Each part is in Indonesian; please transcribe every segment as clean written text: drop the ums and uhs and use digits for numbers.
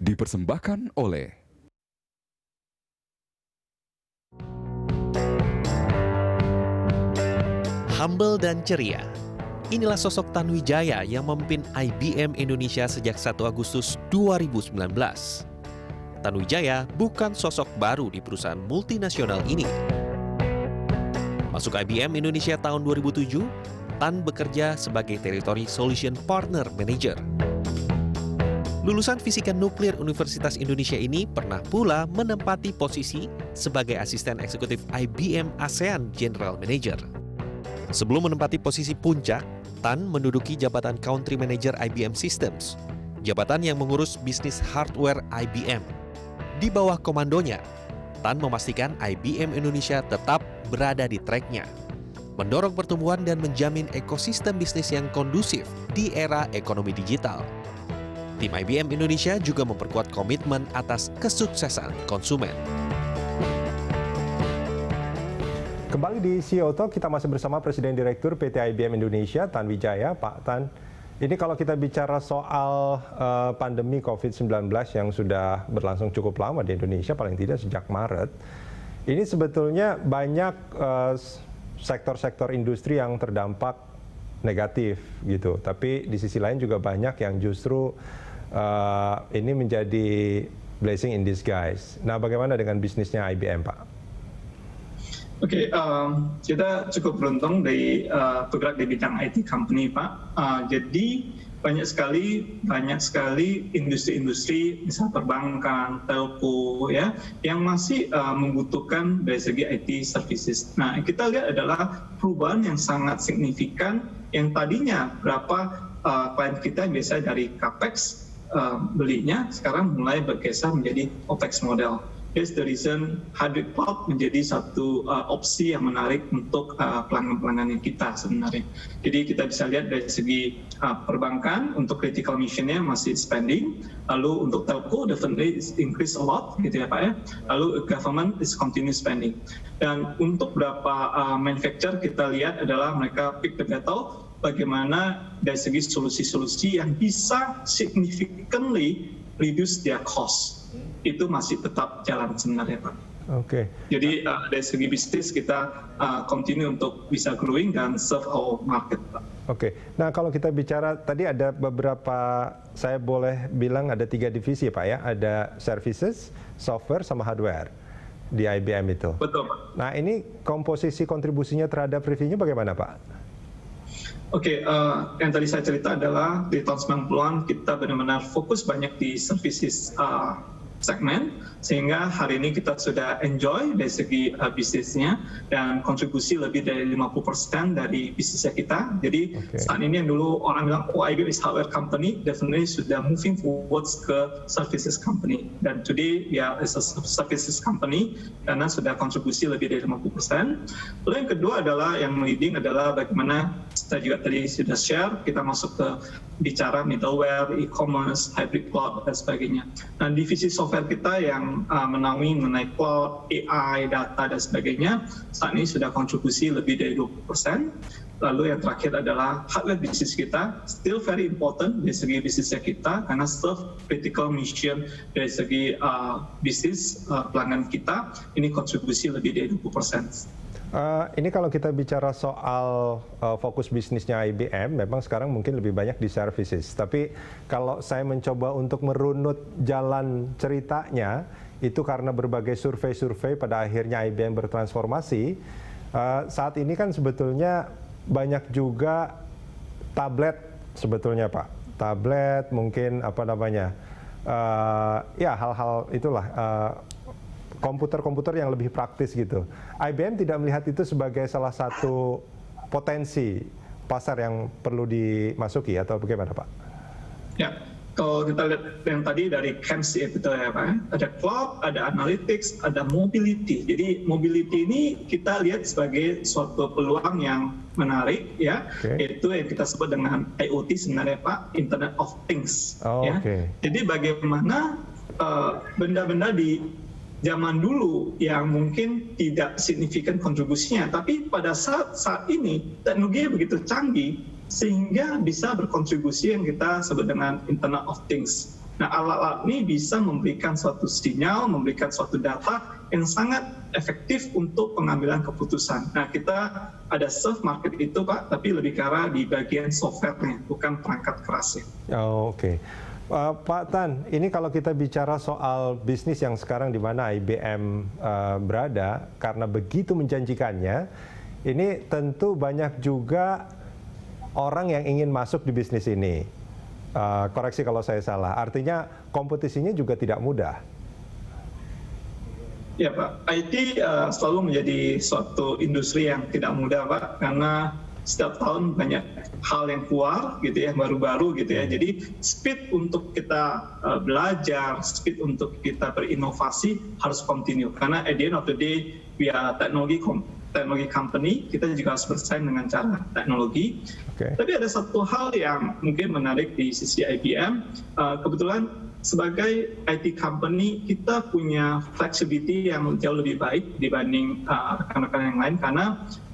dipersembahkan oleh humble dan ceria. Inilah sosok Tanuwijaya yang memimpin IBM Indonesia sejak 1 Agustus 2019. Tanuwijaya bukan sosok baru di perusahaan multinasional ini. Masuk IBM Indonesia tahun 2007, Tan bekerja sebagai Territory Solution Partner Manager. Lulusan Fisika Nuklir Universitas Indonesia ini pernah pula menempati posisi sebagai Asisten Eksekutif IBM ASEAN General Manager. Sebelum menempati posisi puncak, Tan menduduki jabatan Country Manager IBM Systems, jabatan yang mengurus bisnis hardware IBM. Di bawah komandonya, Tan memastikan IBM Indonesia tetap berada di tracknya, mendorong pertumbuhan dan menjamin ekosistem bisnis yang kondusif di era ekonomi digital. Tim IBM Indonesia juga memperkuat komitmen atas kesuksesan konsumen. Kembali di CEO Talk, kita masih bersama Presiden Direktur PT IBM Indonesia, Tan Wijaya. Pak Tan, ini kalau kita bicara soal pandemi COVID-19 yang sudah berlangsung cukup lama di Indonesia, paling tidak sejak Maret, ini sebetulnya banyak sektor-sektor industri yang terdampak negatif gitu. Tapi di sisi lain juga banyak yang justru ini menjadi blessing in disguise. Nah, bagaimana dengan bisnisnya IBM, Pak? Oke, kita cukup beruntung bergerak di bidang IT company, Pak. Jadi banyak sekali industri-industri, misal perbankan, telco, ya, yang masih membutuhkan dari segi IT services. Nah, kita lihat adalah perubahan yang sangat signifikan yang tadinya klien kita biasa dari capex belinya, sekarang mulai bergeser menjadi OPEX model. That's the reason hybrid cloud menjadi satu opsi yang menarik untuk pelanggan-pelanggan kita sebenarnya. Jadi kita bisa lihat dari segi perbankan untuk critical mission-nya masih spending, lalu untuk telco definitely increase a lot, gitu ya Pak ya. Lalu government is continue spending. Dan untuk beberapa manufacturer kita lihat adalah mereka pick the battle, bagaimana dari segi solusi-solusi yang bisa significantly reduce their cost. Itu masih tetap jalan sebenarnya, Pak. Oke. Jadi dari segi bisnis kita continue untuk bisa growing dan serve our market, Pak. Oke. Nah, kalau kita bicara tadi ada beberapa, saya boleh bilang ada 3 divisi, Pak ya. Ada services, software, sama hardware di IBM itu. Betul, Pak. Nah, ini komposisi kontribusinya terhadap revenue bagaimana, Pak? Oke, yang tadi saya cerita adalah di tahun 90-an kita benar-benar fokus banyak di services segmen, sehingga hari ini kita sudah enjoy dari segi bisnisnya dan kontribusi lebih dari 50% dari bisnisnya kita. Jadi saat ini yang dulu orang bilang, oh IBM is hardware company, definitely sudah moving towards ke services company. Dan today ya is a services company karena sudah kontribusi lebih dari 50%. Lalu yang kedua adalah yang leading adalah bagaimana kita juga tadi sudah share, kita masuk ke bicara middleware, e-commerce, hybrid cloud, dan sebagainya. Nah, divisi software kita yang menaungi mengenai cloud, AI, data, dan sebagainya, saat ini sudah kontribusi lebih dari 20%. Lalu yang terakhir adalah hardware bisnis kita, still very important dari segi bisnisnya kita, karena serve critical mission dari segi bisnis pelanggan kita, ini kontribusi lebih dari 20%. Ini kalau kita bicara soal fokus bisnisnya IBM, memang sekarang mungkin lebih banyak di services. Tapi kalau saya mencoba untuk merunut jalan ceritanya, itu karena berbagai survei-survei pada akhirnya IBM bertransformasi. Saat ini kan sebetulnya banyak juga tablet sebetulnya, Pak. Tablet mungkin apa namanya, ya hal-hal itulah. Komputer-komputer yang lebih praktis gitu. IBM tidak melihat itu sebagai salah satu potensi pasar yang perlu dimasuki atau bagaimana, Pak? Ya, kalau kita lihat yang tadi dari camps itu ya Pak, ada cloud, ada analytics, ada mobility. Jadi mobility ini kita lihat sebagai suatu peluang yang menarik ya, yaitu yang kita sebut dengan IoT sebenarnya Pak, Internet of Things. Ya. Jadi bagaimana benda-benda di zaman dulu yang mungkin tidak signifikan kontribusinya, tapi pada saat ini teknologi begitu canggih sehingga bisa berkontribusi yang kita sebut dengan Internet of Things. Nah, alat-alat ini bisa memberikan suatu sinyal, memberikan suatu data yang sangat efektif untuk pengambilan keputusan. Nah, kita ada serve market itu, Pak, tapi lebih ke arah di bagian software-nya, bukan perangkat kerasnya. Oh, oke. Pak Tan, ini kalau kita bicara soal bisnis yang sekarang di mana IBM berada, karena begitu menjanjikannya, ini tentu banyak juga orang yang ingin masuk di bisnis ini. Koreksi kalau saya salah. Artinya kompetisinya juga tidak mudah. Ya Pak, IT selalu menjadi suatu industri yang tidak mudah Pak, karena setiap tahun banyak hal yang keluar gitu ya, baru-baru gitu ya. Jadi speed untuk kita belajar, speed untuk kita berinovasi harus continue. Karena at the end of the day, we are technology company, kita juga harus bersaing dengan cara teknologi. Okay. Tapi ada satu hal yang mungkin menarik di sisi IBM, kebetulan sebagai IT company kita punya flexibility yang jauh lebih baik dibanding rekan-rekan yang lain, karena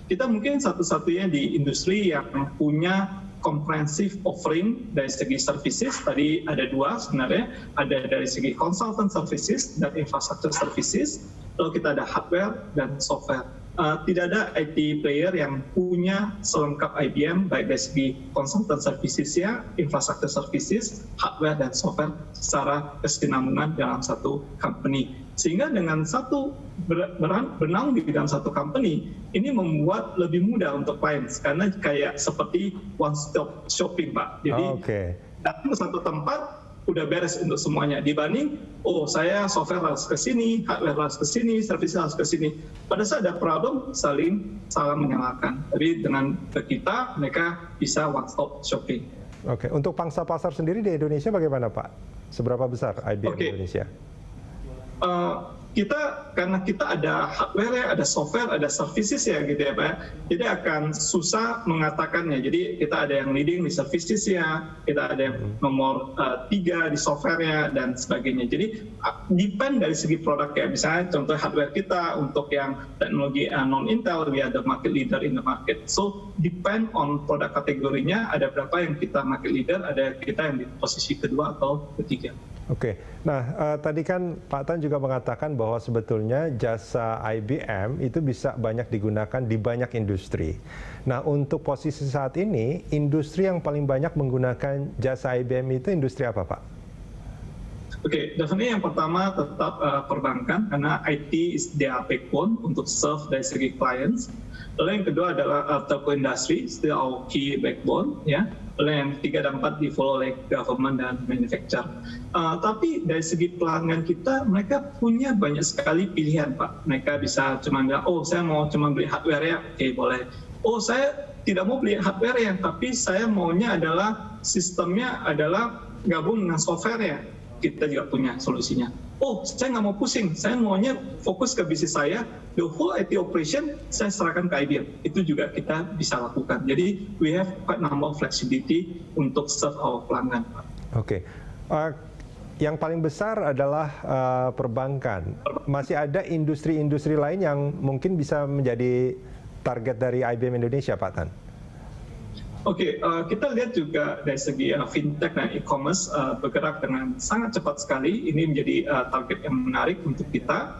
kita mungkin satu-satunya di industri yang punya comprehensive offering dari segi services. Tadi ada dua sebenarnya, ada dari segi consultant services dan infrastructure services, lalu kita ada hardware dan software. Tidak ada IT player yang punya selengkap IBM, baik dari segi consultant services-nya, infrastructure services, hardware dan software secara kesinambungan dalam satu company. Sehingga dengan satu bernaung di dalam satu company, ini membuat lebih mudah untuk clients, karena kayak seperti one stop shopping Pak. Jadi datang ke satu tempat, udah beres untuk semuanya, dibanding saya software harus ke sini, hardware harus ke sini, service harus ke sini. Pada saat ada problem saling menyalahkan. Tapi dengan kita mereka bisa one stop shopping. Oke, untuk pangsa pasar sendiri di Indonesia bagaimana Pak? Seberapa besar IBM Indonesia? Karena kita ada hardware, ada software, ada services ya gitu ya Pak. Jadi akan susah mengatakannya. Jadi kita ada yang leading di services-nya, kita ada yang nomor 3 di software-nya dan sebagainya. Jadi depend dari segi produk ya. Misalnya contoh hardware kita untuk yang teknologi non-Intel, we are the market leader in the market. So depend on produk kategorinya, ada berapa yang kita market leader, ada kita yang di posisi kedua atau ketiga. Oke, nah tadi kan Pak Tan juga mengatakan bahwa sebetulnya jasa IBM itu bisa banyak digunakan di banyak industri. Nah untuk posisi saat ini, industri yang paling banyak menggunakan jasa IBM itu industri apa Pak? Oke, definitely yang pertama tetap perbankan, karena IT is their backbone untuk serve dari segi clients. Lalu yang kedua adalah telco industry, still our key backbone ya. Lalu yang 3 dan 4 di-follow oleh government dan manufacturer. Tapi dari segi pelanggan kita, mereka punya banyak sekali pilihan Pak. Mereka bisa cuma bilang, saya mau cuma beli hardware ya, oke boleh. Saya tidak mau beli hardware ya, tapi saya maunya adalah sistemnya adalah gabung dengan software ya. Kita juga punya solusinya. Saya nggak mau pusing, saya maunya fokus ke bisnis saya, the whole IT operation saya serahkan ke IBM. Itu juga kita bisa lakukan. Jadi we have quite number of flexibility untuk serve our pelanggan. Oke. Yang paling besar adalah perbankan. Masih ada industri-industri lain yang mungkin bisa menjadi target dari IBM Indonesia, Pak Tan? Oke, kita lihat juga dari segi fintech dan e-commerce bergerak dengan sangat cepat sekali. Ini menjadi target yang menarik untuk kita.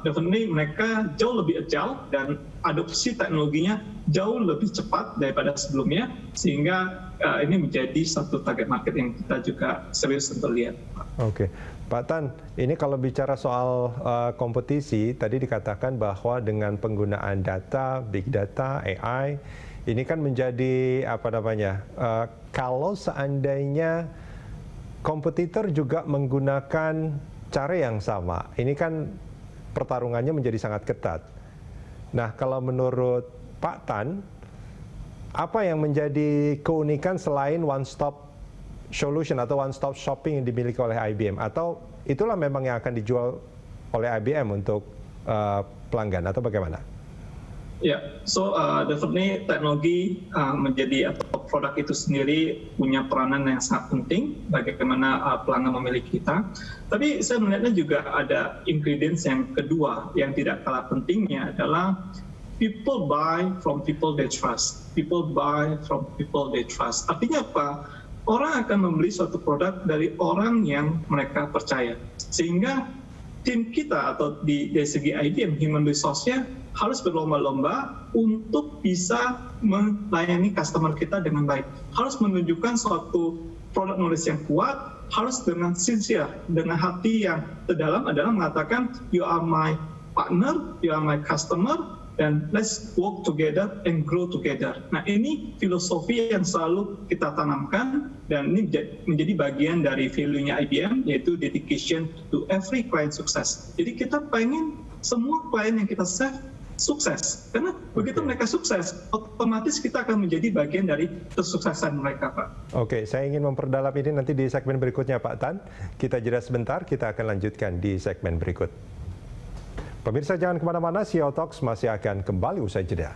Definitely mereka jauh lebih agile dan adopsi teknologinya jauh lebih cepat daripada sebelumnya, sehingga ini menjadi satu target market yang kita juga serius untuk lihat. Oke, Pak Tan, ini kalau bicara soal kompetisi, tadi dikatakan bahwa dengan penggunaan data, big data, AI, ini kan menjadi kalau seandainya kompetitor juga menggunakan cara yang sama, ini kan pertarungannya menjadi sangat ketat. Nah, kalau menurut Pak Tan, apa yang menjadi keunikan selain one-stop solution atau one-stop shopping yang dimiliki oleh IBM? Atau itulah memang yang akan dijual oleh IBM untuk pelanggan atau bagaimana? Ya, definitely teknologi menjadi atau produk itu sendiri punya peranan yang sangat penting bagaimana pelanggan memilih kita. Tapi saya melihatnya juga ada ingredients yang kedua yang tidak kalah pentingnya adalah people buy from people they trust. People buy from people they trust. Artinya apa? orang akan membeli suatu produk dari orang yang mereka percaya. Sehingga tim kita atau dari segi IBM Human Resource-nya harus berlomba-lomba untuk bisa melayani customer kita dengan baik. Harus menunjukkan suatu product knowledge yang kuat, harus dengan sincere, dengan hati yang terdalam adalah mengatakan you are my partner, you are my customer, dan let's work together and grow together. Nah, ini filosofi yang selalu kita tanamkan dan ini menjadi bagian dari value-nya IBM, yaitu dedication to every client sukses. Jadi kita pengen semua klien yang kita serve sukses, karena begitu mereka sukses, otomatis kita akan menjadi bagian dari kesuksesan mereka, Pak. Oke, saya ingin memperdalam ini nanti di segmen berikutnya, Pak Tan. Kita jeda sebentar, kita akan lanjutkan di segmen berikut. Pemirsa jangan kemana-mana, CEO Talks masih akan kembali usai jeda.